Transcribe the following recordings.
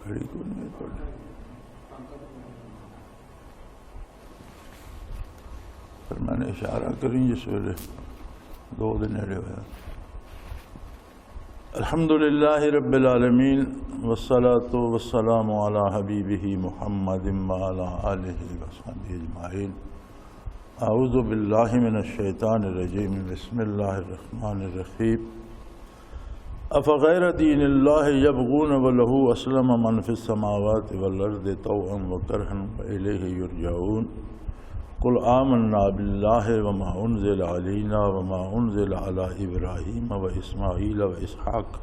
گھڑی کو نہیں پڑھ پھر میں نے اشارہ کریں جس ویلے 2 دن نیڑے ہوا. الحمدللہ رب العالمین والصلاة والسلام علی حبیبہ محمد وعلی آلہ وصحبہ اجمعین. اعوذ باللہ من الشیطان الرجیم. بسم اللہ الرحمن الرحیم. افغیر دین اللہ یبغون ولہ اسلم من فی السماوات والارض طوعا وکرہا والیہ یرجعون. قل آمنا باللہ وما انزل علینا وما انزل علی ابراہیم واسماعیل واسحاق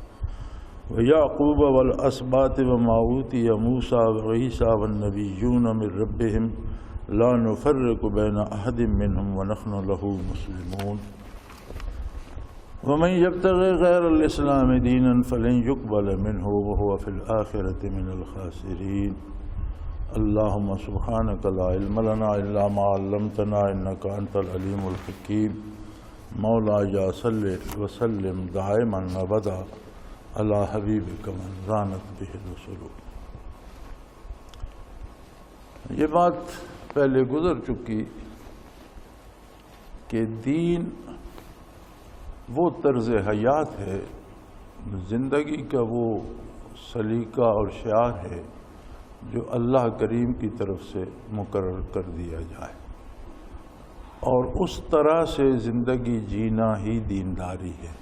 ویعقوب والاسباط وما اوتی موسیٰ وعیسیٰ والنبیون من ربہم لا نفرق بین احد منہم ونحن لہ مسلمون. ومن یبتغی غیر الاسلام دینا فلن یقبل منہ وہو فی الآخرۃ من الخاسرین. اللہم سبحانک لا علم لنا الا ما علمتنا انک انت العلیم الحکیم. مولایا صلی وسلم دائما ابدا علی حبیبک من رانت بہ الرسل. یہ بات پہلے گزر چکی کہ دین وہ طرز حیات ہے، زندگی کا وہ سلیقہ اور شعار ہے جو اللہ کریم کی طرف سے مقرر کر دیا جائے، اور اس طرح سے زندگی جینا ہی دینداری ہے.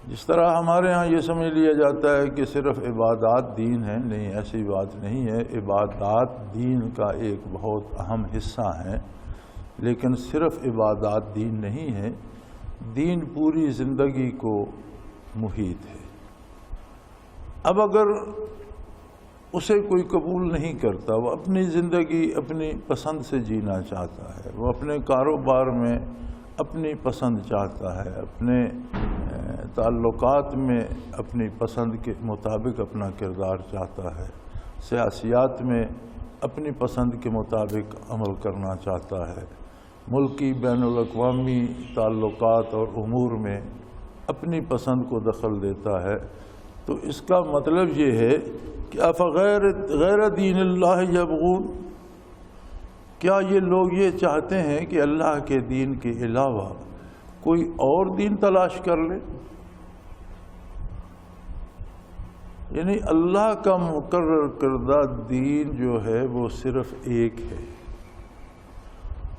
جس طرح ہمارے ہاں یہ سمجھ لیا جاتا ہے کہ صرف عبادات دین ہے، نہیں، ایسی بات نہیں ہے. عبادات دین کا ایک بہت اہم حصہ ہیں، لیکن صرف عبادات دین نہیں ہے. دین پوری زندگی کو محیط ہے. اب اگر اسے کوئی قبول نہیں کرتا، وہ اپنی زندگی اپنی پسند سے جینا چاہتا ہے، وہ اپنے کاروبار میں اپنی پسند چاہتا ہے، اپنے تعلقات میں اپنی پسند کے مطابق اپنا کردار چاہتا ہے، سیاسیات میں اپنی پسند کے مطابق عمل کرنا چاہتا ہے، ملکی بین الاقوامی تعلقات اور امور میں اپنی پسند کو دخل دیتا ہے، تو اس کا مطلب یہ ہے کہ غیر دین اللہ یبغون، کیا یہ لوگ یہ چاہتے ہیں کہ اللہ کے دین کے علاوہ کوئی اور دین تلاش کر لے؟ یعنی اللہ کا مقرر کردہ دین جو ہے وہ صرف ایک ہے.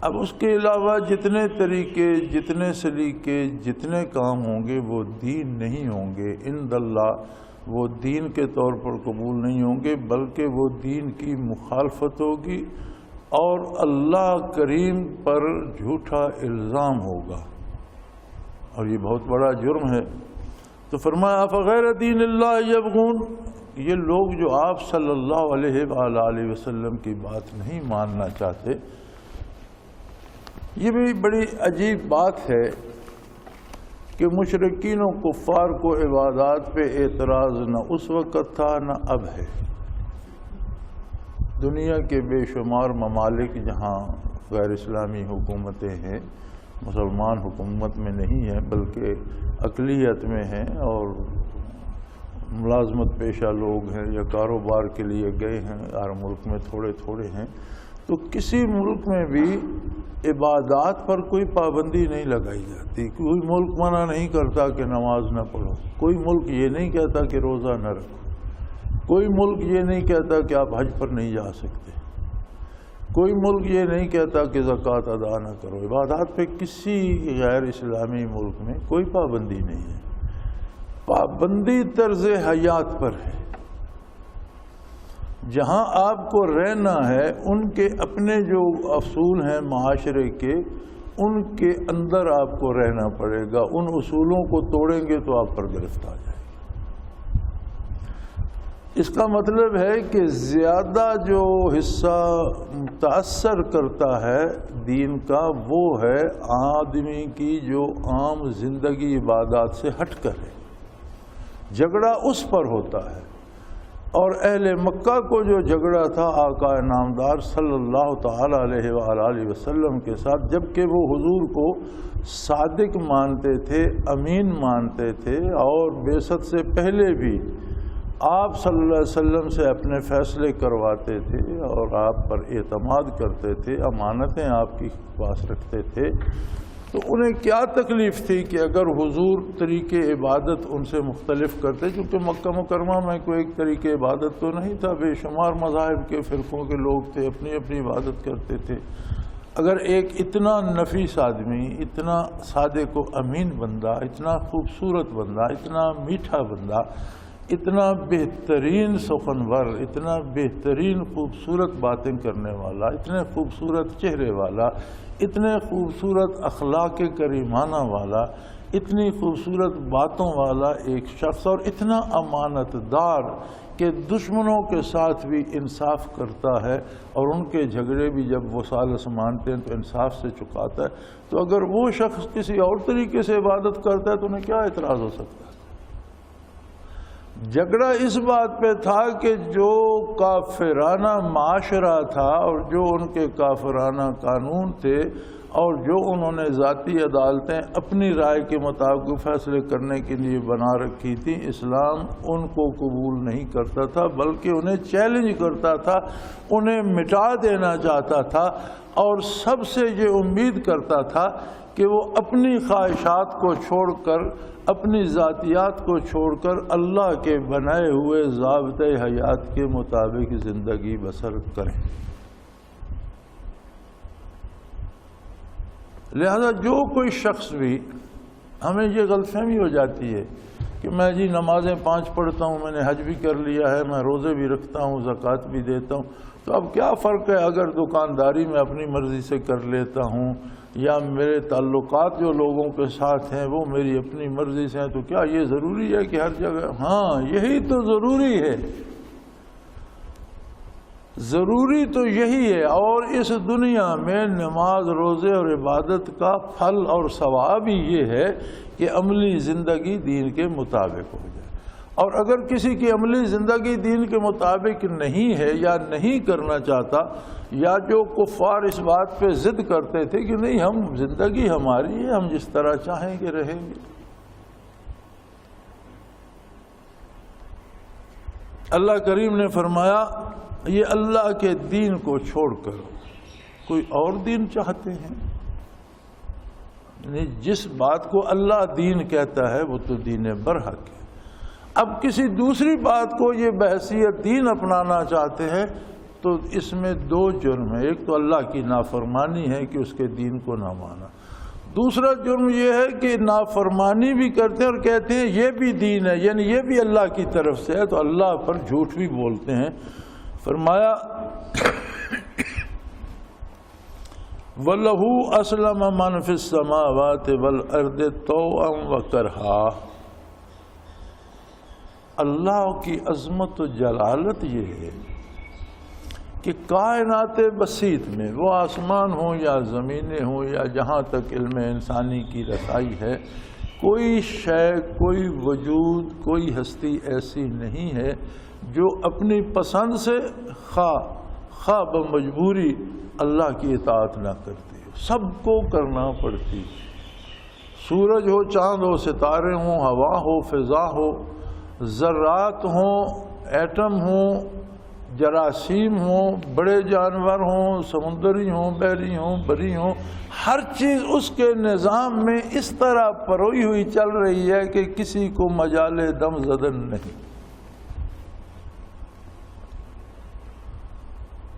اب اس کے علاوہ جتنے طریقے، جتنے سلیقے، جتنے کام ہوں گے وہ دین نہیں ہوں گے. عند اللہ وہ دین کے طور پر قبول نہیں ہوں گے، بلکہ وہ دین کی مخالفت ہوگی اور اللہ کریم پر جھوٹا الزام ہوگا، اور یہ بہت بڑا جرم ہے. تو فرمایا افغیر دین اللہ یبغون، یہ لوگ جو آپ صلی اللہ علیہ وآلہ وسلم کی بات نہیں ماننا چاہتے. یہ بھی بڑی عجیب بات ہے کہ مشرکین و کفار کو عبادات پہ اعتراض نہ اس وقت تھا نہ اب ہے. دنیا کے بے شمار ممالک جہاں غیر اسلامی حکومتیں ہیں، مسلمان حکومت میں نہیں ہیں بلکہ اقلیت میں ہیں، اور ملازمت پیشہ لوگ ہیں یا کاروبار کے لیے گئے ہیں، ہر ملک میں تھوڑے تھوڑے ہیں، تو کسی ملک میں بھی عبادات پر کوئی پابندی نہیں لگائی جاتی. کوئی ملک منع نہیں کرتا کہ نماز نہ پڑھو، کوئی ملک یہ نہیں کہتا کہ روزہ نہ رکھو، کوئی ملک یہ نہیں کہتا کہ آپ حج پر نہیں جا سکتے، کوئی ملک یہ نہیں کہتا کہ زکوٰۃ ادا نہ کرو. عبادات پہ کسی غیر اسلامی ملک میں کوئی پابندی نہیں ہے. پابندی طرز حیات پر ہے. جہاں آپ کو رہنا ہے ان کے اپنے جو اصول ہیں معاشرے کے، ان کے اندر آپ کو رہنا پڑے گا. ان اصولوں کو توڑیں گے تو آپ پر گرفت آ جائے. اس کا مطلب ہے کہ زیادہ جو حصہ متاثر کرتا ہے دین کا وہ ہے آدمی کی جو عام زندگی عبادات سے ہٹ کر ہے. جھگڑا اس پر ہوتا ہے. اور اہل مکہ کو جو جھگڑا تھا آقا نامدار صلی اللہ تعالی علیہ وآلہ وسلم کے ساتھ، جبکہ وہ حضور کو صادق مانتے تھے، امین مانتے تھے، اور بعثت سے پہلے بھی آپ صلی اللہ علیہ وسلم سے اپنے فیصلے کرواتے تھے اور آپ پر اعتماد کرتے تھے، امانتیں آپ کے پاس رکھتے تھے، تو انہیں کیا تکلیف تھی کہ اگر حضور طریقے عبادت ان سے مختلف کرتے، کیونکہ مکہ مکرمہ میں کوئی ایک طریقے عبادت تو نہیں تھا، بے شمار مذاہب کے فرقوں کے لوگ تھے، اپنی اپنی عبادت کرتے تھے۔ اگر ایک اتنا نفیس آدمی، اتنا صادق و امین بندہ، اتنا خوبصورت بندہ، اتنا میٹھا بندہ، اتنا بہترین سخنور، اتنا بہترین خوبصورت باتیں کرنے والا، اتنے خوبصورت چہرے والا، اتنے خوبصورت اخلاق کریمانہ والا، اتنی خوبصورت باتوں والا ایک شخص، اور اتنا امانت دار کہ دشمنوں کے ساتھ بھی انصاف کرتا ہے اور ان کے جھگڑے بھی جب وہ سالس مانتے ہیں تو انصاف سے چکاتا ہے، تو اگر وہ شخص کسی اور طریقے سے عبادت کرتا ہے تو انہیں کیا اعتراض ہو سکتا ہے؟ جھگڑا اس بات پہ تھا کہ جو کافرانہ معاشرہ تھا اور جو ان کے کافرانہ قانون تھے اور جو انہوں نے ذاتی عدالتیں اپنی رائے کے مطابق فیصلے کرنے کے لیے بنا رکھی تھیں، اسلام ان کو قبول نہیں کرتا تھا بلکہ انہیں چیلنج کرتا تھا، انہیں مٹا دینا چاہتا تھا، اور سب سے یہ امید کرتا تھا کہ وہ اپنی خواہشات کو چھوڑ کر، اپنی ذاتیات کو چھوڑ کر اللہ کے بنائے ہوئے ضابطۂ حیات کے مطابق زندگی بسر کریں۔ لہذا جو کوئی شخص بھی، ہمیں یہ غلط فہمی ہو جاتی ہے کہ میں جی نمازیں 5 پڑھتا ہوں، میں نے حج بھی کر لیا ہے، میں روزے بھی رکھتا ہوں، زکوٰۃ بھی دیتا ہوں، تو اب کیا فرق ہے اگر دکانداری میں اپنی مرضی سے کر لیتا ہوں یا میرے تعلقات جو لوگوں کے ساتھ ہیں وہ میری اپنی مرضی سے ہیں، تو کیا یہ ضروری ہے کہ ہر جگہ؟ ہاں، یہی تو ضروری ہے، ضروری تو یہی ہے۔ اور اس دنیا میں نماز، روزے اور عبادت کا پھل اور ثواب ہی یہ ہے کہ عملی زندگی دین کے مطابق ہو جائے، اور اگر کسی کی عملی زندگی دین کے مطابق نہیں ہے یا نہیں کرنا چاہتا، یا جو کفار اس بات پہ ضد کرتے تھے کہ نہیں، ہم زندگی ہماری ہے، ہم جس طرح چاہیں گے رہیں گے، اللہ کریم نے فرمایا یہ اللہ کے دین کو چھوڑ کر کوئی اور دین چاہتے ہیں؟ یعنی جس بات کو اللہ دین کہتا ہے وہ تو دین برحق ہے، اب کسی دوسری بات کو یہ بحیثیت دین اپنانا چاہتے ہیں تو اس میں 2 جرم ہے۔ ایک تو اللہ کی نافرمانی ہے کہ اس کے دین کو نہ مانا، دوسرا جرم یہ ہے کہ نافرمانی بھی کرتے ہیں اور کہتے ہیں یہ بھی دین ہے، یعنی یہ بھی اللہ کی طرف سے ہے، تو اللہ پر جھوٹ بھی بولتے ہیں۔ فرمایا وَلَهُ أَسْلَمَ مَنْ فِي السَّمَاوَاتِ وَالْأَرْضِ طَوْعًا وَكَرْهًا۔ اللہ کی عظمت و جلالت یہ ہے کہ کائنات بسیط میں، وہ آسمان ہوں یا زمینیں ہوں یا جہاں تک علم انسانی کی رسائی ہے، کوئی شے، کوئی وجود، کوئی ہستی ایسی نہیں ہے جو اپنی پسند سے خواہ بمجبوری اللہ کی اطاعت نہ کرتی ہو، سب کو کرنا پڑتی۔ سورج ہو، چاند ہو، ستارے ہوں، ہوا ہو، فضا ہو، ذرات ہوں، ایٹم ہوں، جراثیم ہوں، بڑے جانور ہوں، سمندری ہوں، بحری ہوں، بری ہوں، ہر چیز اس کے نظام میں اس طرح پروئی ہوئی چل رہی ہے کہ کسی کو مجال دم زدن نہیں،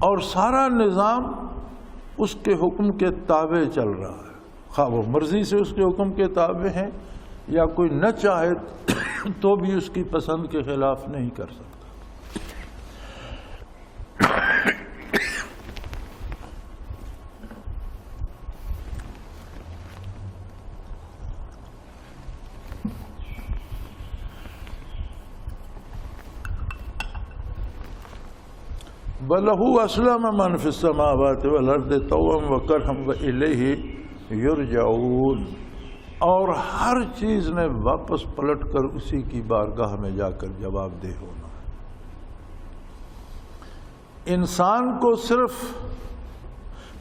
اور سارا نظام اس کے حکم کے تابع چل رہا ہے، خواہ وہ مرضی سے اس کے حکم کے تابع ہیں یا کوئی نہ چاہے تو بھی اس کی پسند کے خلاف نہیں کر سکتا۔ وَلَهُ أَسْلَمَ مَنْ فِي السَّمَاوَاتِ وَالْأَرْضِ طَوْعًا وَكَرْهًا وَإِلَيْهِ يُرْجَعُونَ، اور ہر چیز نے واپس پلٹ کر اسی کی بارگاہ میں جا کر جواب دہ ہونا ہے۔ انسان کو صرف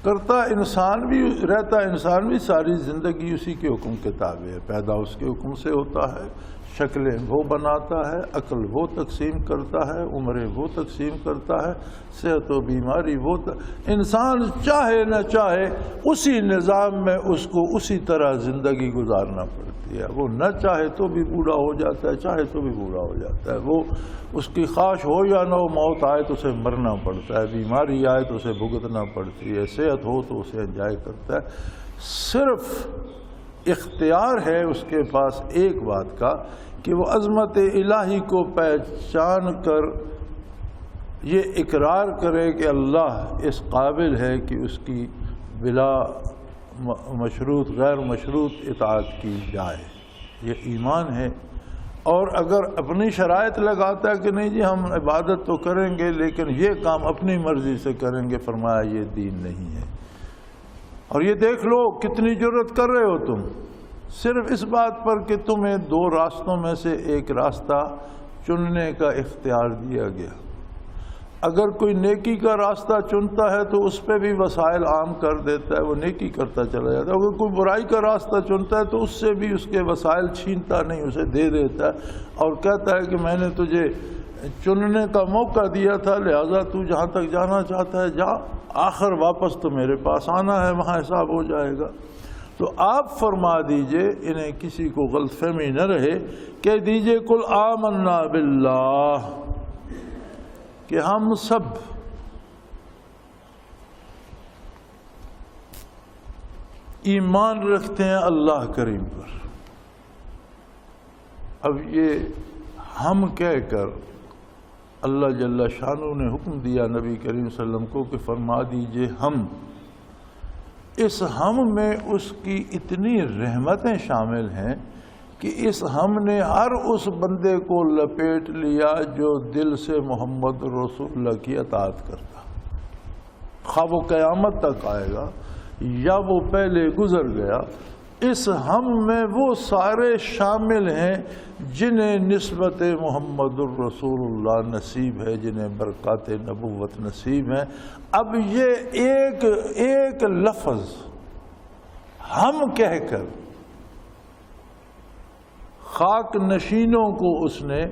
کرتا انسان بھی رہتا، انسان بھی ساری زندگی اسی کے حکم کے تابع ہے، پیدا اس کے حکم سے ہوتا ہے، شکلیں وہ بناتا ہے، عقل وہ تقسیم کرتا ہے، عمریں وہ تقسیم کرتا ہے، صحت و بیماری وہ انسان چاہے نہ چاہے اسی نظام میں اس کو اسی طرح زندگی گزارنا پڑتی ہے۔ وہ نہ چاہے تو بھی بوڑھا ہو جاتا ہے، چاہے تو بھی بوڑھا ہو جاتا ہے۔ وہ اس کی خواہش ہو یا نہ ہو، موت آئے تو اسے مرنا پڑتا ہے، بیماری آئے تو اسے بھگتنا پڑتی ہے، صحت ہو تو اسے انجوائے کرتا ہے۔ صرف اختیار ہے اس کے پاس ایک بات کا کہ وہ عظمت الہی کو پہچان کر یہ اقرار کرے کہ اللہ اس قابل ہے کہ اس کی بلا مشروط غیر مشروط اطاعت کی جائے، یہ ایمان ہے۔ اور اگر اپنی شرائط لگاتا ہے کہ نہیں جی ہم عبادت تو کریں گے لیکن یہ کام اپنی مرضی سے کریں گے، فرمایا یہ دین نہیں ہے۔ اور یہ دیکھ لو کتنی جرأت کر رہے ہو تم، صرف اس بات پر کہ تمہیں دو راستوں میں سے ایک راستہ چننے کا اختیار دیا گیا۔ اگر کوئی نیکی کا راستہ چنتا ہے تو اس پہ بھی وسائل عام کر دیتا ہے، وہ نیکی کرتا چلا جاتا ہے۔ اگر کوئی برائی کا راستہ چنتا ہے تو اس سے بھی اس کے وسائل چھینتا نہیں، اسے دے دیتا ہے اور کہتا ہے کہ میں نے تجھے چننے کا موقع دیا تھا، لہٰذا تو جہاں تک جانا چاہتا ہے جا، آخر واپس تو میرے پاس آنا ہے، وہاں حساب ہو جائے گا۔ تو آپ فرما دیجئے، انہیں کسی کو غلط فہمی نہ رہے، کہہ دیجئے قل آمنا باللہ، کہ ہم سب ایمان رکھتے ہیں اللہ کریم پر۔ اب یہ ہم کہہ کر اللہ جل شانہ نے حکم دیا نبی کریم صلی اللہ علیہ وسلم کو کہ فرما دیجئے ہم۔ اس ہم میں اس کی اتنی رحمتیں شامل ہیں کہ اس ہم نے ہر اس بندے کو لپیٹ لیا جو دل سے محمد رسول اللہ کی اطاعت کرتا، خواہ وہ قیامت تک آئے گا یا وہ پہلے گزر گیا۔ اس ہم میں وہ سارے شامل ہیں جنہیں نسبت محمد الرسول اللہ نصیب ہے، جنہیں برکات نبوت نصیب ہیں۔ اب یہ ایک لفظ ہم کہہ کر خاک نشینوں کو اس نے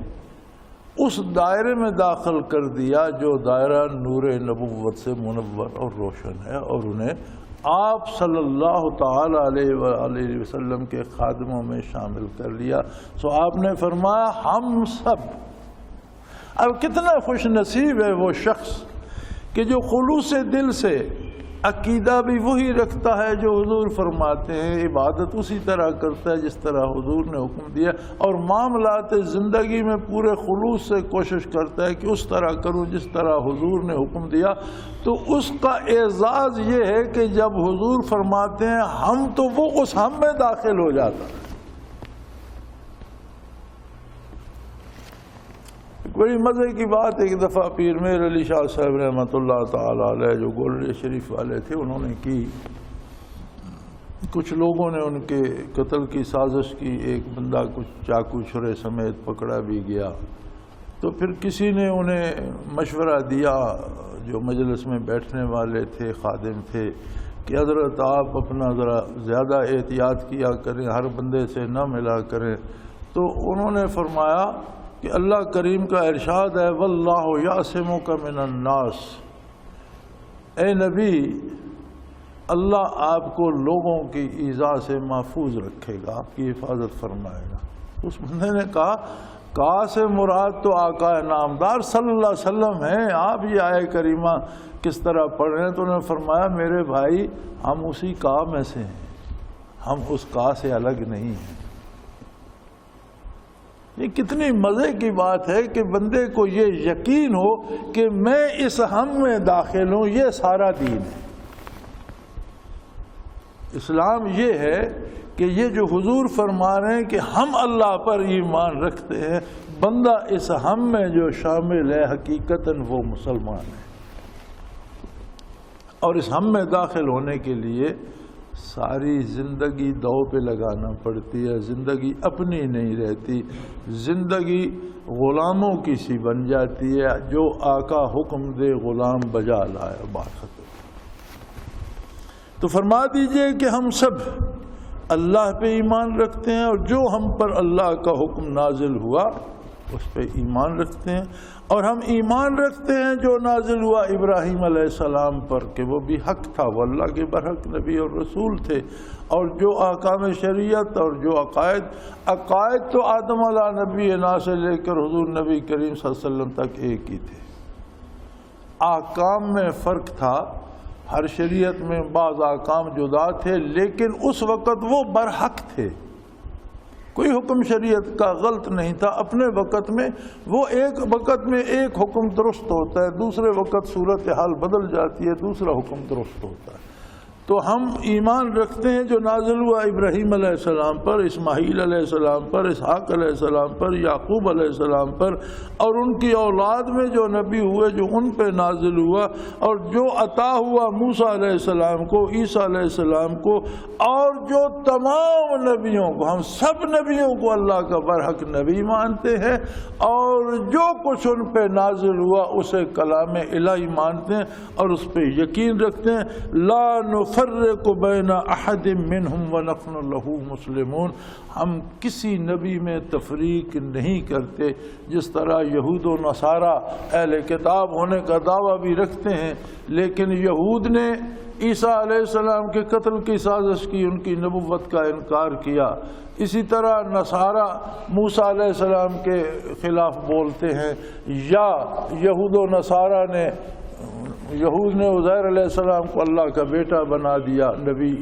اس دائرے میں داخل کر دیا جو دائرہ نور نبوت سے منور اور روشن ہے، اور انہیں آپ صلی اللہ تعالی علیہ وآلہ وسلم کے خادموں میں شامل کر لیا۔ سو آپ نے فرمایا ہم سب۔ اب کتنا خوش نصیب ہے وہ شخص کہ جو خلوص دل سے عقیدہ بھی وہی رکھتا ہے جو حضور فرماتے ہیں، عبادت اسی طرح کرتا ہے جس طرح حضور نے حکم دیا، اور معاملات زندگی میں پورے خلوص سے کوشش کرتا ہے کہ اس طرح کروں جس طرح حضور نے حکم دیا۔ تو اس کا اعزاز یہ ہے کہ جب حضور فرماتے ہیں ہم، تو وہ اس ہم میں داخل ہو جاتا ہے۔ بڑی مزے کی بات ہے، ایک دفعہ پیر میر علی شاہ صاحب رحمۃ اللہ تعالی علیہ جو گولڈ شریف والے تھے، انہوں نے کی، کچھ لوگوں نے ان کے قتل کی سازش کی، ایک بندہ کچھ چاقو چھرے سمیت پکڑا بھی گیا۔ تو پھر کسی نے انہیں مشورہ دیا، جو مجلس میں بیٹھنے والے تھے، خادم تھے، کہ حضرت آپ اپنا ذرا زیادہ احتیاط کیا کریں، ہر بندے سے نہ ملا کریں۔ تو انہوں نے فرمایا کہ اللہ کریم کا ارشاد ہے واللہ یعصمک من الناس، اے نبی اللہ آپ کو لوگوں کی ایذا سے محفوظ رکھے گا، آپ کی حفاظت فرمائے گا۔ اس بندے نے کہا سے مراد تو آقا نامدار صلی اللہ علیہ وسلم ہیں، آپ یہ آیہ کریمہ کس طرح پڑھ رہے ہیں؟ تو انہوں نے فرمایا میرے بھائی ہم اسی کا میں سے ہیں، ہم اس کا سے الگ نہیں ہیں۔ یہ کتنی مزے کی بات ہے کہ بندے کو یہ یقین ہو کہ میں اس ہم میں داخل ہوں، یہ سارا دین ہے۔ اسلام یہ ہے کہ یہ جو حضور فرما رہے ہیں کہ ہم اللہ پر ایمان رکھتے ہیں، بندہ اس ہم میں جو شامل ہے حقیقتاً وہ مسلمان ہے۔ اور اس ہم میں داخل ہونے کے لیے ساری زندگی دو پہ لگانا پڑتی ہے، زندگی اپنی نہیں رہتی، زندگی غلاموں کی سی بن جاتی ہے، جو آقا حکم دے غلام بجا لائے، بات ختم۔ تو فرما دیجئے کہ ہم سب اللہ پہ ایمان رکھتے ہیں اور جو ہم پر اللہ کا حکم نازل ہوا اس پہ ایمان رکھتے ہیں، اور ہم ایمان رکھتے ہیں جو نازل ہوا ابراہیم علیہ السلام پر کہ وہ بھی حق تھا، وہ اللہ کے برحق نبی اور رسول تھے، اور جو احکام شریعت اور جو عقائد تو آدم علیہ نبینا سے لے کر حضور نبی کریم صلی اللہ علیہ وسلم تک ایک ہی تھے۔ احکام میں فرق تھا، ہر شریعت میں بعض احکام جدا تھے، لیکن اس وقت وہ برحق تھے، کوئی حکم شریعت کا غلط نہیں تھا اپنے وقت میں۔ وہ ایک وقت میں ایک حکم درست ہوتا ہے، دوسرے وقت صورتحال بدل جاتی ہے، دوسرا حکم درست ہوتا ہے۔ تو ہم ایمان رکھتے ہیں جو نازل ہوا ابراہیم علیہ السلام پر، اسماعیل علیہ السلام پر، اسحاق علیہ السلام پر، یعقوب علیہ السلام پر، اور ان کی اولاد میں جو نبی ہوئے جو ان پہ نازل ہوا، اور جو عطا ہوا موسیٰ علیہ السلام کو، عیسیٰ علیہ السلام کو، اور جو تمام نبیوں کو، ہم سب نبیوں کو اللہ کا برحق نبی مانتے ہیں، اور جو کچھ ان پہ نازل ہوا اسے کلام الہی مانتے ہیں اور اس پہ یقین رکھتے ہیں۔ لا نفرق بین احد منہم ونحن لہ مسلمون، ہم کسی نبی میں تفریق نہیں کرتے۔ جس طرح یہود و نصارہ اہل کتاب ہونے کا دعویٰ بھی رکھتے ہیں، لیکن یہود نے عیسیٰ علیہ السلام کے قتل کی سازش کی، ان کی نبوت کا انکار کیا۔ اسی طرح نصارہ موسیٰ علیہ السلام کے خلاف بولتے ہیں، یا یہود و نصارہ نے، یہود نے عزیر علیہ السلام کو اللہ کا بیٹا بنا دیا، نبی،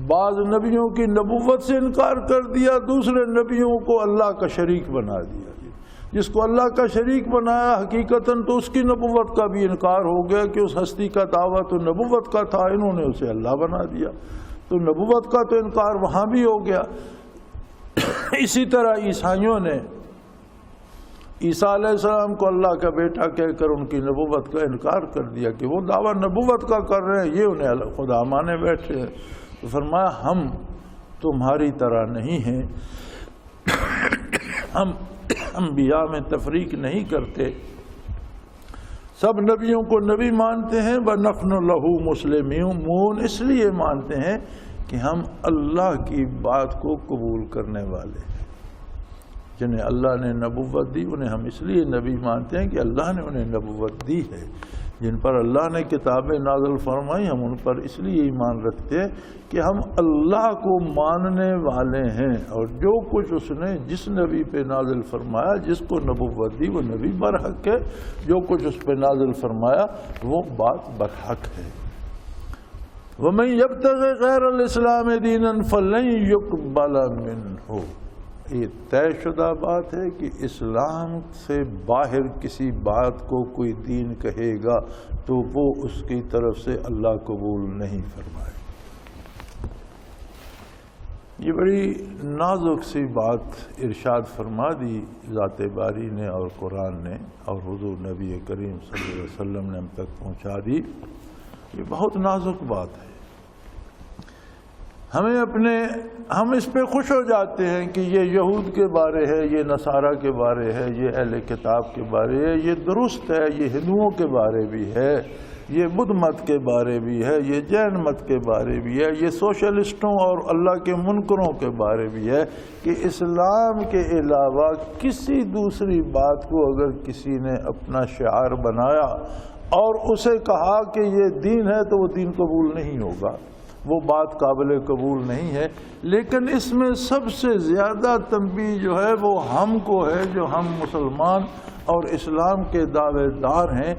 بعض نبیوں کی نبوت سے انکار کر دیا، دوسرے نبیوں کو اللہ کا شریک بنا دیا۔ جس کو اللہ کا شریک بنایا حقیقتاً تو اس کی نبوت کا بھی انکار ہو گیا کہ اس ہستی کا دعویٰ تو نبوت کا تھا، انہوں نے اسے اللہ بنا دیا، تو نبوت کا تو انکار وہاں بھی ہو گیا۔ اسی طرح عیسائیوں نے عیسیٰ علیہ السلام کو اللہ کا بیٹا کہہ کر ان کی نبوت کا انکار کر دیا کہ وہ دعویٰ نبوت کا کر رہے ہیں، یہ انہیں خدا مانے بیٹھے ہیں۔ تو فرمایا ہم تمہاری طرح نہیں ہیں، ہم انبیاء میں تفریق نہیں کرتے، سب نبیوں کو نبی مانتے ہیں۔ وَنَحْنُ لَهُ مُسْلِمُونَ، اس لیے مانتے ہیں کہ ہم اللہ کی بات کو قبول کرنے والے ہیں۔ جنہیں اللہ نے نبوت دی انہیں ہم اس لیے نبی مانتے ہیں کہ اللہ نے انہیں نبوت دی ہے۔ جن پر اللہ نے کتابیں نازل فرمائی ہم ان پر اس لیے ایمان رکھتے ہیں کہ ہم اللہ کو ماننے والے ہیں، اور جو کچھ اس نے جس نبی پہ نازل فرمایا، جس کو نبوت دی وہ نبی برحق ہے، جو کچھ اس پہ نازل فرمایا وہ بات برحق ہے۔ وَمَن يَبْتَغِ غَيْرَ الْإِسْلَامِ دِينًا فَلَن يُقْبَلَ مِنْهُ، یہ طے شدہ بات ہے کہ اسلام سے باہر کسی بات کو کوئی دین کہے گا تو وہ اس کی طرف سے اللہ قبول نہیں فرمائے۔ یہ بڑی نازک سی بات ارشاد فرما دی ذات باری نے اور قرآن نے اور حضور نبی کریم صلی اللہ علیہ وسلم نے ہم تک پہنچا دی۔ یہ بہت نازک بات ہے، ہم اس پہ خوش ہو جاتے ہیں کہ یہ یہود کے بارے ہے، یہ نصارہ کے بارے ہے، یہ اہل کتاب کے بارے ہے، یہ درست ہے، یہ ہندوؤں کے بارے بھی ہے، یہ بدھ مت کے بارے بھی ہے، یہ جین مت کے بارے بھی ہے، یہ سوشلسٹوں اور اللہ کے منکروں کے بارے بھی ہے کہ اسلام کے علاوہ کسی دوسری بات کو اگر کسی نے اپنا شعار بنایا اور اسے کہا کہ یہ دین ہے تو وہ دین قبول نہیں ہوگا، وہ بات قابل قبول نہیں ہے۔ لیکن اس میں سب سے زیادہ تنبیہ جو ہے وہ ہم کو ہے، جو ہم مسلمان اور اسلام کے دعوے دار ہیں۔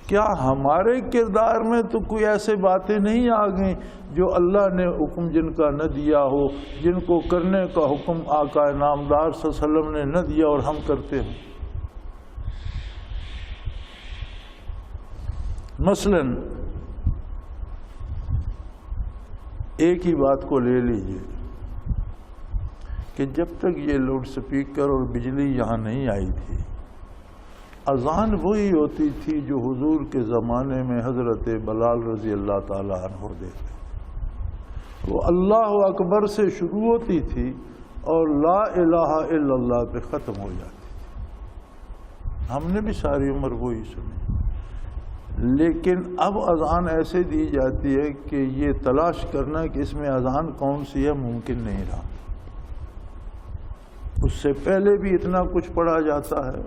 کیا ہمارے کردار میں تو کوئی ایسے باتیں نہیں آ گئیں جو اللہ نے حکم جن کا نہ دیا ہو، جن کو کرنے کا حکم آقا نامدار صلی اللہ علیہ وسلم نے نہ دیا اور ہم کرتے ہیں؟ مثلاً ایک ہی بات کو لے لیجئے کہ جب تک یہ لاؤڈ سپیکر اور بجلی یہاں نہیں آئی تھی، اذان وہی ہوتی تھی جو حضور کے زمانے میں حضرت بلال رضی اللہ تعالیٰ عنہ دیتے، وہ اللہ اکبر سے شروع ہوتی تھی اور لا الہ الا اللہ پہ ختم ہو جاتی تھی۔ ہم نے بھی ساری عمر وہی سنی، لیکن اب اذان ایسے دی جاتی ہے کہ یہ تلاش کرنا کہ اس میں اذان کون سی ہے ممکن نہیں رہا۔ اس سے پہلے بھی اتنا کچھ پڑھا جاتا ہے،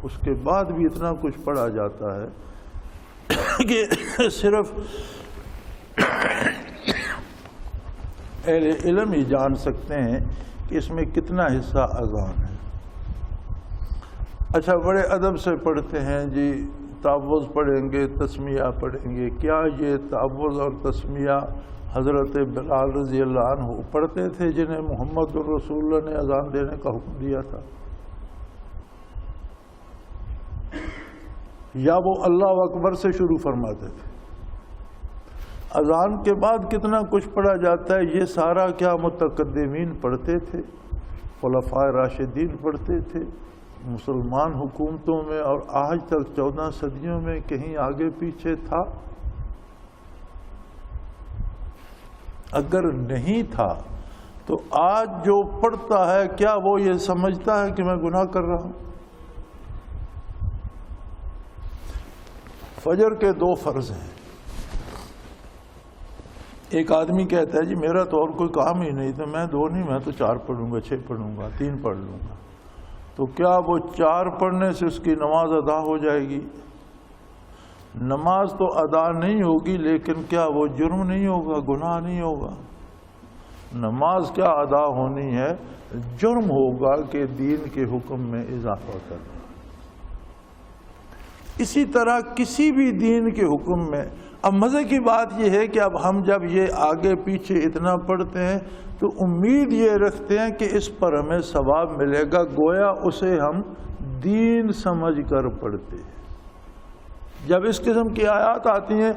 اس کے بعد بھی اتنا کچھ پڑھا جاتا ہے کہ صرف اہل علم ہی جان سکتے ہیں کہ اس میں کتنا حصہ اذان ہے۔ اچھا، بڑے ادب سے پڑھتے ہیں جی، تعوذ پڑھیں گے، تسمیہ پڑھیں گے۔ کیا یہ تعوذ اور تسمیہ حضرت بلال رضی اللہ عنہ پڑھتے تھے جنہیں محمد الرسول اللہ نے اذان دینے کا حکم دیا تھا؟ یا وہ اللہ اکبر سے شروع فرماتے تھے؟ اذان کے بعد کتنا کچھ پڑھا جاتا ہے، یہ سارا کیا متقدمین پڑھتے تھے، خلفائے راشدین پڑھتے تھے؟ مسلمان حکومتوں میں اور آج تک 14 صدیوں میں کہیں آگے پیچھے تھا؟ اگر نہیں تھا تو آج جو پڑھتا ہے کیا وہ یہ سمجھتا ہے کہ میں گناہ کر رہا ہوں؟ فجر کے 2 فرض ہیں۔ ایک آدمی کہتا ہے جی میرا تو اور کوئی کام ہی نہیں تھا، میں 2 نہیں، میں تو 4 پڑھوں گا، 6 پڑھوں گا، 3 پڑھ لوں گا۔ تو کیا وہ 4 پڑھنے سے اس کی نماز ادا ہو جائے گی؟ نماز تو ادا نہیں ہوگی، لیکن کیا وہ جرم نہیں ہوگا، گناہ نہیں ہوگا؟ نماز کیا ادا ہونی ہے، جرم ہوگا کہ دین کے حکم میں اضافہ کرنا۔ اسی طرح کسی بھی دین کے حکم میں، اب مزے کی بات یہ ہے کہ اب ہم جب یہ آگے پیچھے اتنا پڑھتے ہیں تو امید یہ رکھتے ہیں کہ اس پر ہمیں ثواب ملے گا، گویا اسے ہم دین سمجھ کر پڑھتے ہیں۔ جب اس قسم کی آیات آتی ہیں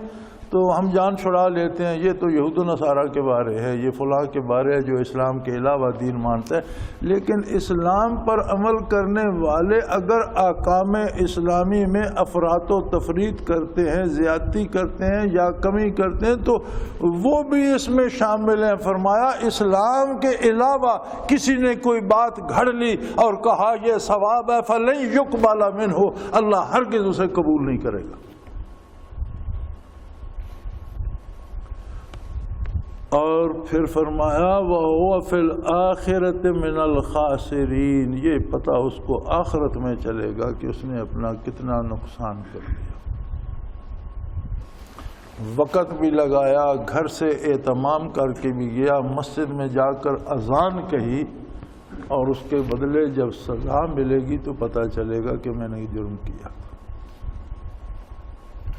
تو ہم جان چھڑا لیتے ہیں یہ تو یہود و نصارہ کے بارے ہے، یہ فلاں کے بارے ہے جو اسلام کے علاوہ دین مانتا ہے۔ لیکن اسلام پر عمل کرنے والے اگر احکام اسلامی میں افراط و تفریط کرتے ہیں، زیادتی کرتے ہیں یا کمی کرتے ہیں تو وہ بھی اس میں شامل ہیں۔ فرمایا اسلام کے علاوہ کسی نے کوئی بات گھڑ لی اور کہا یہ ثواب ہے فلن یقبل منہ، اللہ ہرگز اسے قبول نہیں کرے گا۔ اور پھر فرمایا وَهُوَ فِي الْآخِرَةِ مِنَ الْخَاسِرِينَ، یہ پتہ اس کو آخرت میں چلے گا کہ اس نے اپنا کتنا نقصان کر دیا۔ وقت بھی لگایا، گھر سے اہتمام کر کے بھی گیا، مسجد میں جا کر اذان کہی، اور اس کے بدلے جب سزا ملے گی تو پتہ چلے گا کہ میں نے جرم کیا۔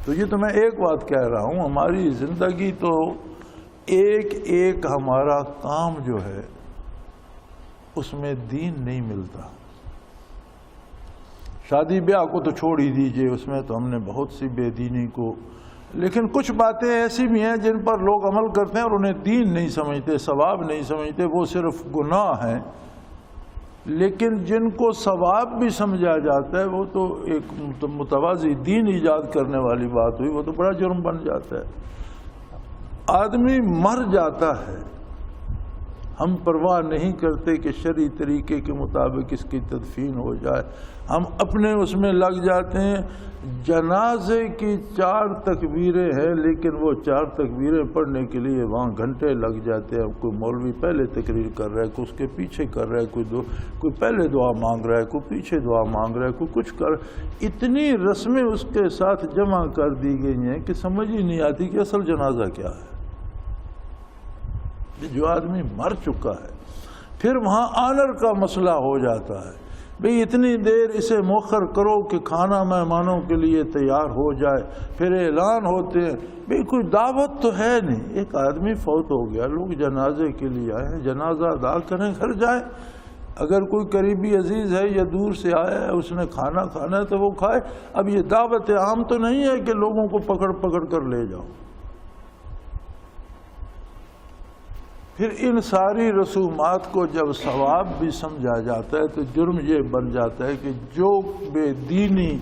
تو یہ تو میں ایک بات کہہ رہا ہوں، ہماری زندگی تو ایک ایک ہمارا کام جو ہے اس میں دین نہیں ملتا۔ شادی بیاہ کو تو چھوڑ ہی دیجئے، اس میں تو ہم نے بہت سی بے دینی کو، لیکن کچھ باتیں ایسی بھی ہیں جن پر لوگ عمل کرتے ہیں اور انہیں دین نہیں سمجھتے، ثواب نہیں سمجھتے، وہ صرف گناہ ہیں۔ لیکن جن کو ثواب بھی سمجھا جاتا ہے وہ تو ایک متوازی دین ایجاد کرنے والی بات ہوئی، وہ تو بڑا جرم بن جاتا ہے۔ آدمی مر جاتا ہے، ہم پرواہ نہیں کرتے کہ شرعی طریقے کے مطابق اس کی تدفین ہو جائے، ہم اپنے اس میں لگ جاتے ہیں۔ جنازے کی 4 تکبیریں ہیں، لیکن وہ 4 تکبیریں پڑھنے کے لیے وہاں گھنٹے لگ جاتے ہیں۔ کوئی مولوی پہلے تقریر کر رہا ہے، کوئی اس کے پیچھے کر رہا ہے، کوئی پہلے دعا مانگ رہا ہے، کوئی پیچھے دعا مانگ رہا ہے، کوئی کچھ کر، اتنی رسمیں اس کے ساتھ جمع کر دی گئی ہیں کہ سمجھ ہی نہیں آتی کہ اصل جنازہ کیا ہے۔ جو آدمی مر چکا ہے پھر وہاں آنر کا مسئلہ ہو جاتا ہے، بھئی اتنی دیر اسے مؤخر کرو کہ کھانا مہمانوں کے لیے تیار ہو جائے، پھر اعلان ہوتے ہیں، بھئی کوئی دعوت تو ہے نہیں۔ ایک آدمی فوت ہو گیا، لوگ جنازے کے لیے آئے ہیں، جنازہ ادا کریں، گھر جائیں۔ اگر کوئی قریبی عزیز ہے یا دور سے آیا ہے، اس نے کھانا کھانا ہے تو وہ کھائے۔ اب یہ دعوت عام تو نہیں ہے کہ لوگوں کو پکڑ پکڑ کر لے جاؤ۔ پھر ان ساری رسومات کو جب ثواب بھی سمجھا جاتا ہے تو جرم یہ بن جاتا ہے کہ جو بے دینی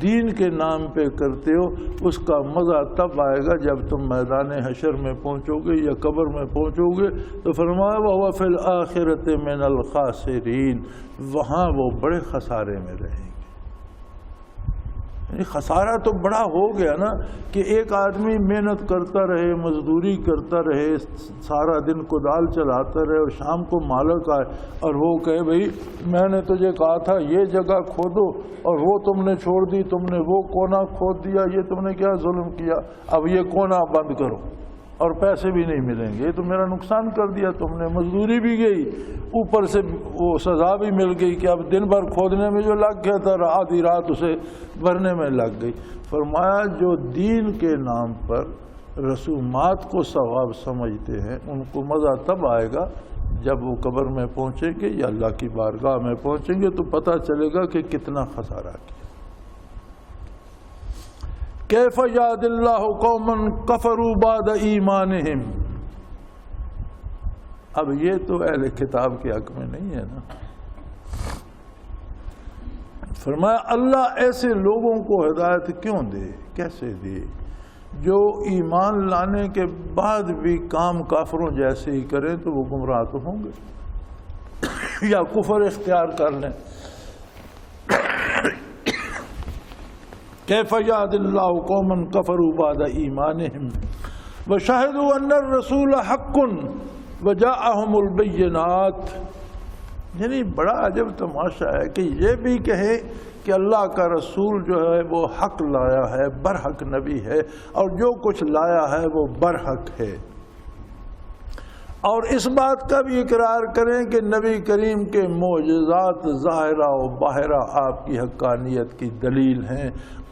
دین کے نام پہ کرتے ہو اس کا مزہ تب آئے گا جب تم میدان حشر میں پہنچو گے یا قبر میں پہنچو گے۔ تو فرمایا وَهُوَ فِي الْآخِرَةِ مِنَ الْخَاسِرِينَ، وہاں وہ بڑے خسارے میں رہیں گے۔ خسارہ تو بڑا ہو گیا نا کہ ایک آدمی محنت کرتا رہے، مزدوری کرتا رہے، سارا دن کدال چلاتا رہے اور شام کو مالک آئے اور وہ کہے بھئی میں نے تجھے کہا تھا یہ جگہ کھودو اور وہ تم نے چھوڑ دی، تم نے وہ کونا کھود دیا، یہ تم نے کیا ظلم کیا، اب یہ کونا بند کرو اور پیسے بھی نہیں ملیں گے، یہ تو میرا نقصان کر دیا تم نے، مزدوری بھی گئی، اوپر سے وہ سزا بھی مل گئی کہ اب دن بھر کھودنے میں جو لگ گیا تھا آدھی رات اسے بھرنے میں لگ گئی۔ فرمایا جو دین کے نام پر رسومات کو ثواب سمجھتے ہیں ان کو مزہ تب آئے گا جب وہ قبر میں پہنچیں گے یا اللہ کی بارگاہ میں پہنچیں گے تو پتہ چلے گا کہ کتنا خسارہ کیا۔ کیف یہد اللہ قوما کفروا بعد ایمانہم، اب یہ تو اہل کتاب کے حق میں نہیں ہے نا۔ فرمایا اللہ ایسے لوگوں کو ہدایت کیوں دے، کیسے دے جو ایمان لانے کے بعد بھی کام کافروں جیسے ہی کریں تو وہ گمراہ تو ہوں گے یا کفر اختیار کر لیں۔ کیف یہد اللہ قوما کفروا بعد ایمانہم وشہدوا ان الرسول حق وجاءہم البینات، یعنی بڑا عجب تماشا ہے کہ یہ بھی کہے کہ اللہ کا رسول جو ہے وہ حق لایا ہے، برحق نبی ہے، اور جو کچھ لایا ہے وہ برحق ہے، اور اس بات کا بھی اقرار کریں کہ نبی کریم کے معجزات ظاہرہ و باہرہ آپ کی حقانیت کی دلیل ہیں،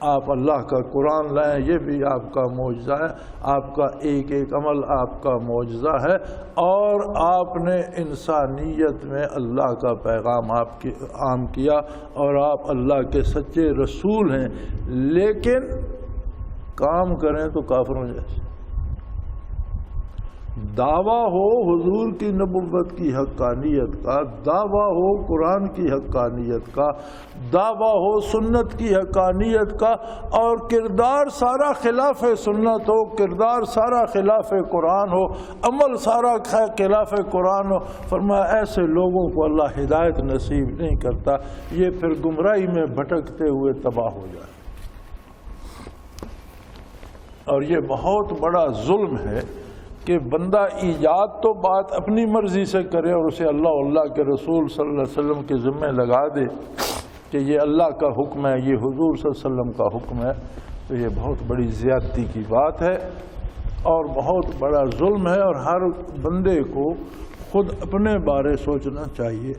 آپ اللہ کا قرآن لائیں یہ بھی آپ کا معجزہ ہے، آپ کا ایک ایک عمل آپ کا معجزہ ہے، اور آپ نے انسانیت میں اللہ کا پیغام عام کیا اور آپ اللہ کے سچے رسول ہیں، لیکن کام کریں تو کافروں جیسے۔ دعویٰ ہو حضور کی نبوت کی حقانیت کا، دعویٰ ہو قرآن کی حقانیت کا، دعویٰ ہو سنت کی حقانیت کا، اور کردار سارا خلاف سنت ہو، کردار سارا خلاف قرآن ہو، عمل سارا خلاف قرآن ہو، فرمایا ایسے لوگوں کو اللہ ہدایت نصیب نہیں کرتا، یہ پھر گمراہی میں بھٹکتے ہوئے تباہ ہو جائے۔ اور یہ بہت بڑا ظلم ہے کہ بندہ ایجاد تو بات اپنی مرضی سے کرے اور اسے اللہ کے رسول صلی اللہ علیہ وسلم کے ذمہ لگا دے کہ یہ اللہ کا حکم ہے، یہ حضور صلی اللہ علیہ وسلم کا حکم ہے، تو یہ بہت بڑی زیادتی کی بات ہے اور بہت بڑا ظلم ہے، اور ہر بندے کو خود اپنے بارے سوچنا چاہیے۔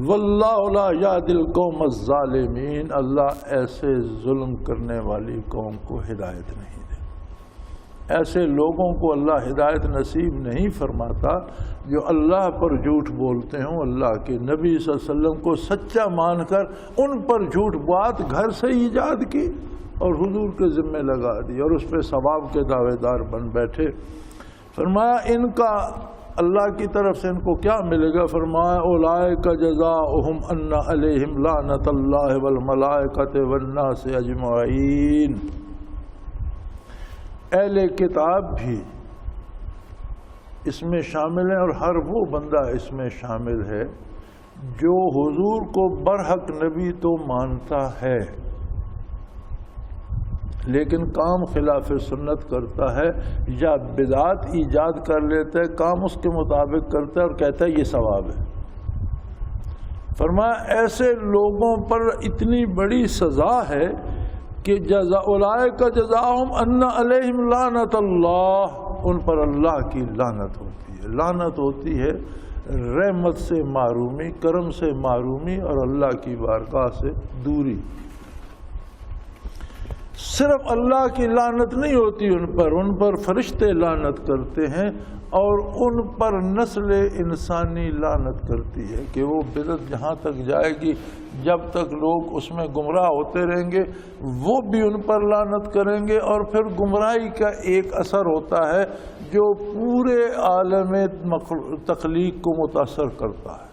واللہ لا یہدی القوم الظالمین، اللہ ایسے ظلم کرنے والی قوم کو ہدایت نہیں دے، ایسے لوگوں کو اللہ ہدایت نصیب نہیں فرماتا جو اللہ پر جھوٹ بولتے ہوں، اللہ کے نبی صلی اللہ علیہ وسلم کو سچا مان کر ان پر جھوٹ بات گھر سے ایجاد کی اور حضور کے ذمے لگا دی اور اس پہ ثواب کے دعوے دار بن بیٹھے۔ فرمایا ان کا اللہ کی طرف سے ان کو کیا ملے گا؟ فرمایا اولئک جزاؤہم ان علیہم لعنت اللہ والملائکۃ والناس اجمعین، اہل کتاب بھی اس میں شامل ہیں اور ہر وہ بندہ اس میں شامل ہے جو حضور کو برحق نبی تو مانتا ہے لیکن کام خلاف سنت کرتا ہے یا بدعات ایجاد کر لیتا ہے، کام اس کے مطابق کرتا ہے اور کہتا ہے یہ ثواب ہے۔ فرمایا ایسے لوگوں پر اتنی بڑی سزا ہے کہ اولئک جزاؤہم ان علیہم لعنت اللہ، ان پر اللہ کی لعنت ہوتی ہے۔ لعنت ہوتی ہے رحمت سے محرومی، کرم سے محرومی اور اللہ کی بارگاہ سے دوری۔ صرف اللہ کی لعنت نہیں ہوتی ان پر فرشتے لعنت کرتے ہیں اور ان پر نسل انسانی لعنت کرتی ہے کہ وہ بدعت جہاں تک جائے گی جب تک لوگ اس میں گمراہ ہوتے رہیں گے وہ بھی ان پر لعنت کریں گے، اور پھر گمراہی کا ایک اثر ہوتا ہے جو پورے عالم تخلیق کو متاثر کرتا ہے۔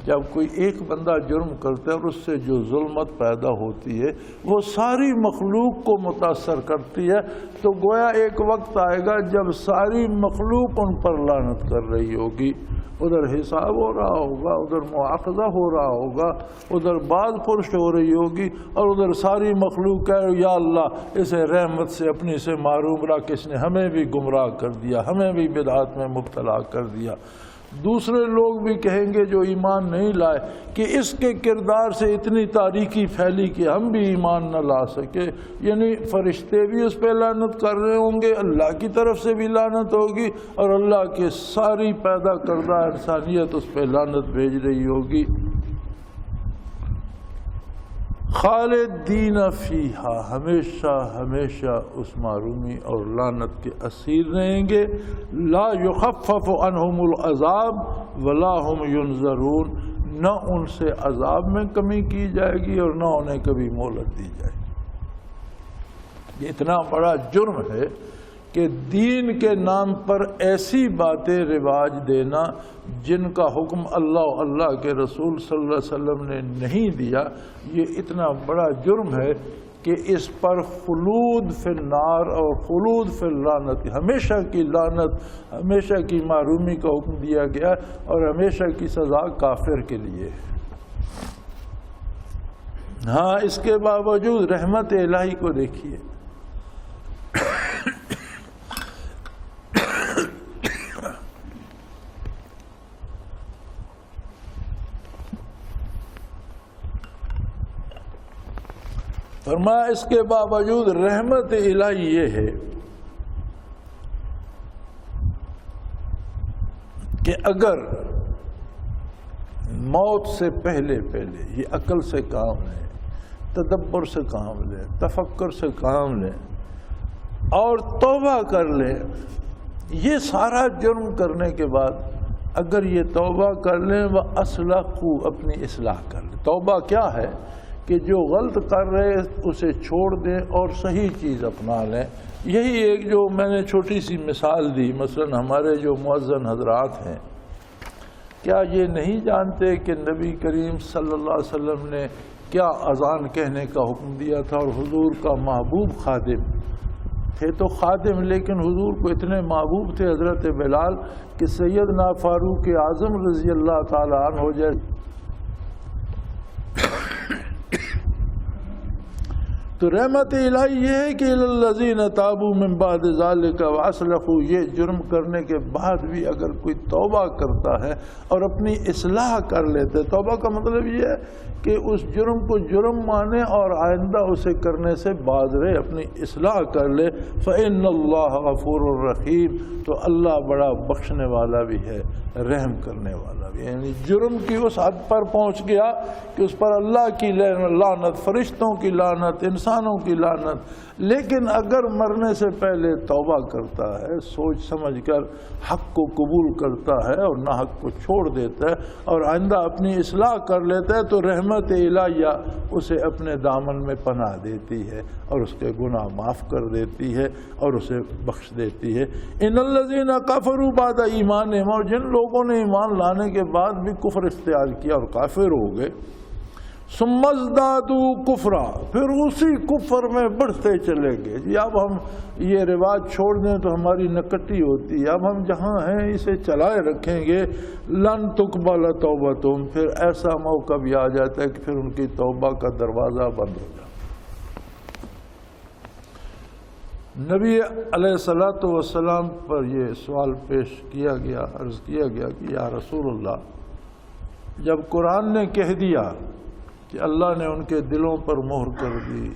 جب کوئی ایک بندہ جرم کرتا ہے اور اس سے جو ظلمت پیدا ہوتی ہے وہ ساری مخلوق کو متاثر کرتی ہے، تو گویا ایک وقت آئے گا جب ساری مخلوق ان پر لعنت کر رہی ہوگی، ادھر حساب ہو رہا ہوگا، ادھر مواخذہ ہو رہا ہوگا، ادھر باز پرش ہو رہی ہوگی، اور ادھر ساری مخلوق کہے یا اللہ اسے رحمت سے اپنی سے معروم رکھ، اس نے ہمیں بھی گمراہ کر دیا، ہمیں بھی بدعات میں مبتلا کر دیا۔ دوسرے لوگ بھی کہیں گے جو ایمان نہیں لائے کہ اس کے کردار سے اتنی تاریکی پھیلی کہ ہم بھی ایمان نہ لا سکے، یعنی فرشتے بھی اس پہ لعنت کر رہے ہوں گے، اللہ کی طرف سے بھی لعنت ہوگی، اور اللہ کے ساری پیدا کردہ انسانیت اس پہ لعنت بھیج رہی ہوگی۔ خالدین فیہا، ہمیشہ ہمیشہ اس معرومی اور لعنت کے اسیر رہیں گے۔ لا یخفف عنہم العذاب ولا هم ینظرون، نہ ان سے عذاب میں کمی کی جائے گی اور نہ انہیں کبھی مہلت دی جائے گی۔ یہ اتنا بڑا جرم ہے کہ دین کے نام پر ایسی باتیں رواج دینا جن کا حکم اللہ اور اللہ کے رسول صلی اللہ علیہ وسلم نے نہیں دیا، یہ اتنا بڑا جرم ہے کہ اس پر خلود فی النار اور خلود فی اللعنت، ہمیشہ کی لعنت، ہمیشہ کی محرومی کا حکم دیا گیا، اور ہمیشہ کی سزا کافر کے لیے۔ ہاں اس کے باوجود رحمت الہی کو دیکھیے، فرمایا اس کے باوجود رحمت الہی یہ ہے کہ اگر موت سے پہلے یہ عقل سے کام لیں، تدبر سے کام لیں، تفکر سے کام لیں اور توبہ کر لیں، یہ سارا جرم کرنے کے بعد اگر یہ توبہ کر لیں وَأَصْلَحُوا، اپنی اصلاح کر لیں۔ توبہ کیا ہے کہ جو غلط کر رہے اسے چھوڑ دیں اور صحیح چیز اپنا لیں۔ یہی ایک جو میں نے چھوٹی سی مثال دی، مثلا ہمارے جو مؤذن حضرات ہیں، کیا یہ نہیں جانتے کہ نبی کریم صلی اللہ علیہ وسلم نے کیا اذان کہنے کا حکم دیا تھا، اور حضور کا محبوب خادم تھے تو خادم، لیکن حضور کو اتنے محبوب تھے حضرت بلال کہ سیدنا فاروق اعظم رضی اللہ تعالیٰ عنہ ہو جائے تو رحمت الہی یہ ہے کہ الذین تابوا من بعد ذلک واصلحوا، یہ جرم کرنے کے بعد بھی اگر کوئی توبہ کرتا ہے اور اپنی اصلاح کر لیتے، توبہ کا مطلب یہ ہے کہ اس جرم کو جرم مانے اور آئندہ اسے کرنے سے باز رہے، اپنی اصلاح کر لے، فإن اللہ غفور الرحیم، تو اللہ بڑا بخشنے والا بھی ہے، رحم کرنے والا بھی ہے۔ یعنی جرم کی اس حد پر پہنچ گیا کہ اس پر اللہ کی لعنت، فرشتوں کی لعنت، انسانوں کی لعنت، لیکن اگر مرنے سے پہلے توبہ کرتا ہے، سوچ سمجھ کر حق کو قبول کرتا ہے اور ناحق کو چھوڑ دیتا ہے اور آئندہ اپنی اصلاح کر لیتا ہے، تو رحمت الہیہ اسے اپنے دامن میں پناہ دیتی ہے اور اس کے گناہ معاف کر دیتی ہے اور اسے بخش دیتی ہے۔ ان الذین کفروا بعد ایمانہم، اور جن لوگوں نے ایمان لانے کے بعد بھی کفر اختیار کیا اور کافر ہو گئے، ثم ازدادوا کفرا، پھر اسی کفر میں بڑھتے چلے گئے، جی اب ہم یہ رواج چھوڑ دیں تو ہماری نکٹی ہوتی ہے، اب ہم جہاں ہیں اسے چلائے رکھیں گے، لن تقبل توبتہم، پھر ایسا موقع بھی آ جاتا ہے کہ پھر ان کی توبہ کا دروازہ بند ہو جاتا ہے۔ نبی علیہ الصلوۃ والسلام پر یہ سوال پیش کیا گیا، عرض کیا گیا کہ یا رسول اللہ، جب قرآن نے کہہ دیا کہ اللہ نے ان کے دلوں پر مہر کر دی،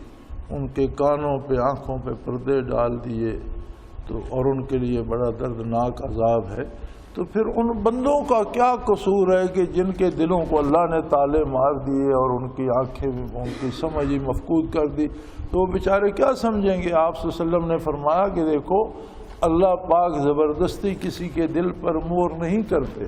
ان کے کانوں پہ آنکھوں پہ پردے ڈال دیے، تو اور ان کے لیے بڑا دردناک عذاب ہے، تو پھر ان بندوں کا کیا قصور ہے کہ جن کے دلوں کو اللہ نے تالے مار دیے اور ان کی آنکھیں بھی، ان کی سمجھ ہی مفقود کر دی، تو وہ بیچارے کیا سمجھیں گے؟ آپ صلی اللہ علیہ وسلم نے فرمایا کہ دیکھو اللہ پاک زبردستی کسی کے دل پر مہر نہیں کرتے،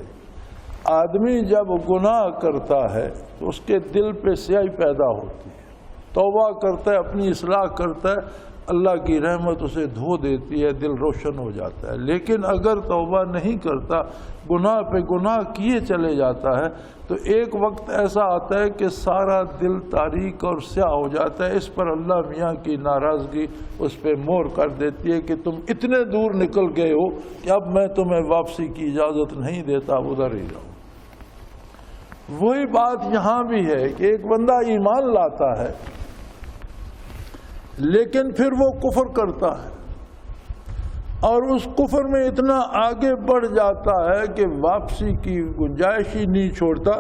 آدمی جب گناہ کرتا ہے تو اس کے دل پہ سیاہی پیدا ہوتی ہے، توبہ کرتا ہے، اپنی اصلاح کرتا ہے، اللہ کی رحمت اسے دھو دیتی ہے، دل روشن ہو جاتا ہے۔ لیکن اگر توبہ نہیں کرتا، گناہ پہ گناہ کیے چلے جاتا ہے، تو ایک وقت ایسا آتا ہے کہ سارا دل تاریک اور سیاہ ہو جاتا ہے۔ اس پر اللہ میاں کی ناراضگی اس پہ مہر کر دیتی ہے کہ تم اتنے دور نکل گئے ہو کہ اب میں تمہیں واپسی کی اجازت نہیں دیتا، ادھر ہی رہو۔ وہی بات یہاں بھی ہے کہ ایک بندہ ایمان لاتا ہے لیکن پھر وہ کفر کرتا ہے اور اس کفر میں اتنا آگے بڑھ جاتا ہے کہ واپسی کی گنجائش ہی نہیں چھوڑتا۔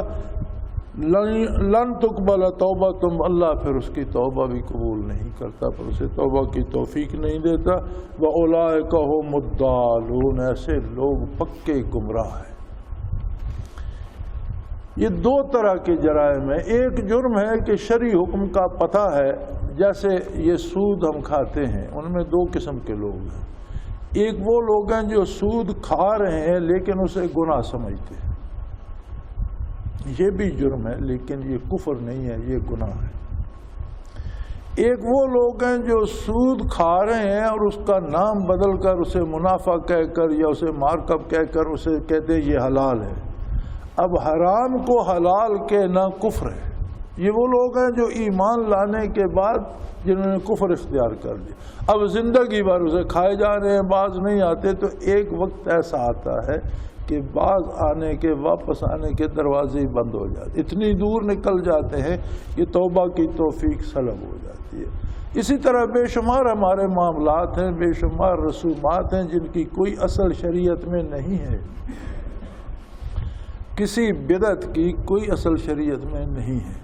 لن تقبل توبہ تم، اللہ پھر اس کی توبہ بھی قبول نہیں کرتا، پھر اسے توبہ کی توفیق نہیں دیتا۔ وَأُولَٰئِکَ هُمُ الضَّالُونَ، ایسے لوگ پکے گمراہ ہیں۔ یہ دو طرح کے جرائم ہیں۔ ایک جرم ہے کہ شرعی حکم کا پتہ ہے، جیسے یہ سود ہم کھاتے ہیں، ان میں دو قسم کے لوگ ہیں۔ ایک وہ لوگ ہیں جو سود کھا رہے ہیں لیکن اسے گناہ سمجھتے ہیں، یہ بھی جرم ہے لیکن یہ کفر نہیں ہے، یہ گناہ ہے۔ ایک وہ لوگ ہیں جو سود کھا رہے ہیں اور اس کا نام بدل کر اسے منافع کہہ کر یا اسے مارکب کہہ کر اسے کہتے ہیں یہ حلال ہے۔ اب حرام کو حلال کہنا کفر ہے۔ یہ وہ لوگ ہیں جو ایمان لانے کے بعد جنہوں نے کفر اختیار کر لیا، اب زندگی بھر اسے کھائے جا رہے ہیں، باز نہیں آتے۔ تو ایک وقت ایسا آتا ہے کہ باز آنے کے، واپس آنے کے دروازے بند ہو جاتے، اتنی دور نکل جاتے ہیں کہ توبہ کی توفیق سلب ہو جاتی ہے۔ اسی طرح بے شمار ہمارے معاملات ہیں، بے شمار رسومات ہیں جن کی کوئی اصل شریعت میں نہیں ہے، کسی بدعت کی کوئی اصل شریعت میں نہیں ہے،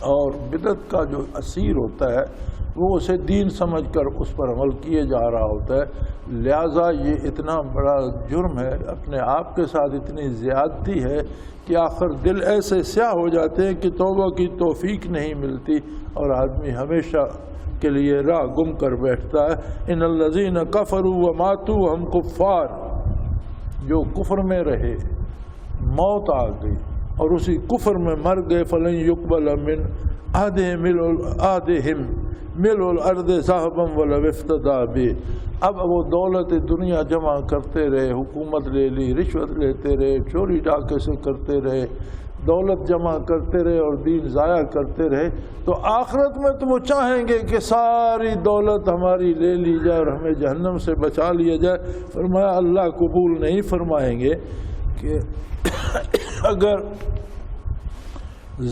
اور بدعت کا جو اسیر ہوتا ہے وہ اسے دین سمجھ کر اس پر عمل کیے جا رہا ہوتا ہے۔ لہٰذا یہ اتنا بڑا جرم ہے، اپنے آپ کے ساتھ اتنی زیادتی ہے کہ آخر دل ایسے سیاہ ہو جاتے ہیں کہ توبہ کی توفیق نہیں ملتی اور آدمی ہمیشہ کے لیے راہ گم کر بیٹھتا ہے۔ ان الذین کفروا وماتوا وہم کفار، جو کفر میں رہے، موت آ گئی اور اسی کفر میں مر گئے، فلن یقبل من احدہم ملء الارض ذهبا ولو افتدی بہ۔ اب وہ دولت دنیا جمع کرتے رہے، حکومت لے لی، رشوت لیتے رہے، چوری ڈاکے سے کرتے رہے، دولت جمع کرتے رہے اور دین ضائع کرتے رہے، تو آخرت میں تو وہ چاہیں گے کہ ساری دولت ہماری لے لی جائے اور ہمیں جہنم سے بچا لیا جائے۔ فرمایا اللہ قبول نہیں فرمائیں گے کہ اگر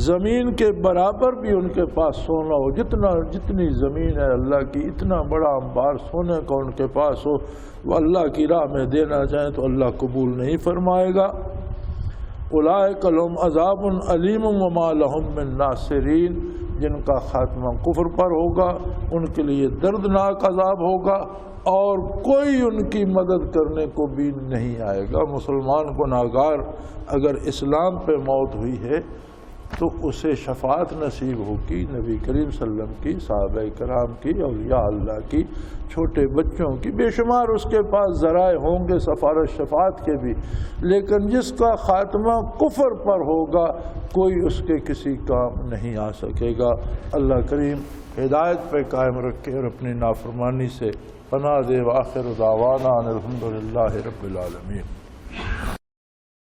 زمین کے برابر بھی ان کے پاس سونا ہو، جتنی زمین ہے اللہ کی، اتنا بڑا انبار سونے کا ان کے پاس ہو، وہ اللہ کی راہ میں دینا چاہیں تو اللہ قبول نہیں فرمائے گا۔ اولئک لہم عذاب علیم وما لہم من ناصرین، جن کا خاتمہ کفر پر ہوگا ان کے لیے دردناک عذاب ہوگا اور کوئی ان کی مدد کرنے کو بھی نہیں آئے گا۔ مسلمان گناہگار اگر اسلام پہ موت ہوئی ہے تو اسے شفاعت نصیب ہوگی، نبی کریم صلی اللہ علیہ وسلم کی، صحابہ کرام کی، اولیاء اللہ کی، چھوٹے بچوں کی، بے شمار اس کے پاس ذرائع ہوں گے سفارش شفاعت کے بھی، لیکن جس کا خاتمہ کفر پر ہوگا کوئی اس کے کسی کام نہیں آ سکے گا۔ اللہ کریم ہدایت پہ قائم رکھے اور اپنی نافرمانی سے پناہ دے۔ وآخر دعوانا ان الحمد للہ رب العالمین۔